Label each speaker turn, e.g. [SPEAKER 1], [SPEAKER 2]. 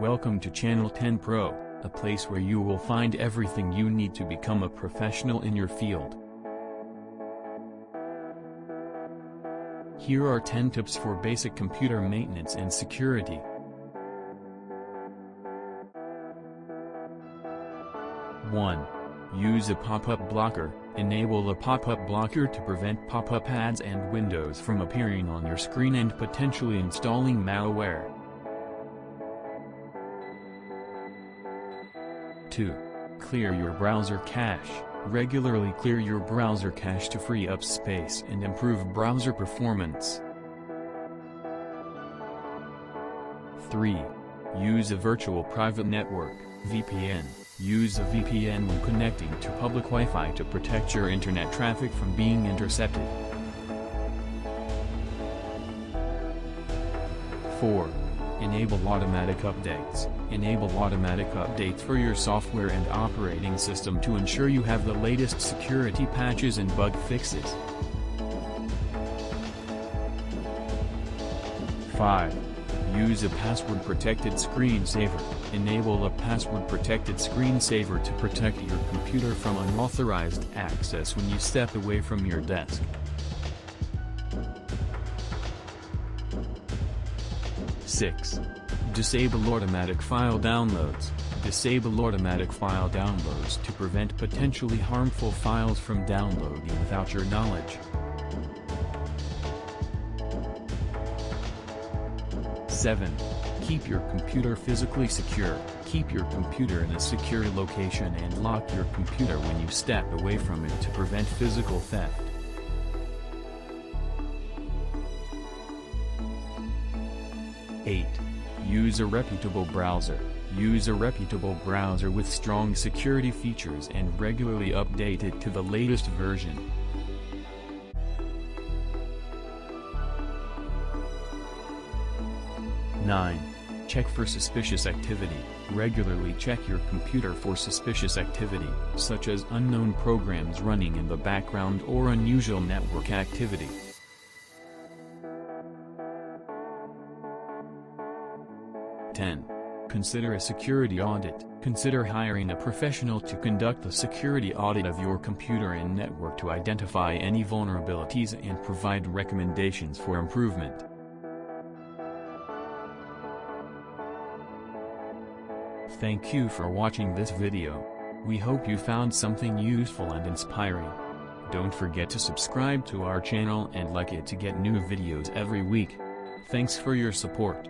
[SPEAKER 1] Welcome to Channel 10 Pro, a place where you will find everything you need to become a professional in your field. Here are 10 tips for basic computer maintenance and security. One. Use a pop-up blocker. Enable a pop-up blocker to prevent pop-up ads and windows from appearing on your screen and potentially installing malware. 2. Clear your browser cache. Regularly clear your browser cache to free up space and improve browser performance. 3. Use a virtual private network, VPN. Use a VPN when connecting to public Wi-Fi to protect your internet traffic from being intercepted. 4. Enable automatic updates. Enable automatic updates for your software and operating system to ensure you have the latest security patches and bug fixes. 5. Use a password-protected screensaver. Enable a password-protected screensaver to protect your computer from unauthorized access when you step away from your desk. 6. Disable automatic file downloads. Disable automatic file downloads to prevent potentially harmful files from downloading without your knowledge. 7. Keep your computer physically secure. Keep your computer in a secure location and lock your computer when you step away from it to prevent physical theft. 8. Use a reputable browser. Use a reputable browser with strong security features and regularly update it to the latest version. 9. Check for suspicious activity. Regularly check your computer for suspicious activity, such as unknown programs running in the background or unusual network activity. 10. Consider a security audit. Consider hiring a professional to conduct a security audit of your computer and network to identify any vulnerabilities and provide recommendations for improvement. Thank you for watching this video. We hope you found something useful and inspiring. Don't forget to subscribe to our channel and like it to get new videos every week. Thanks for your support.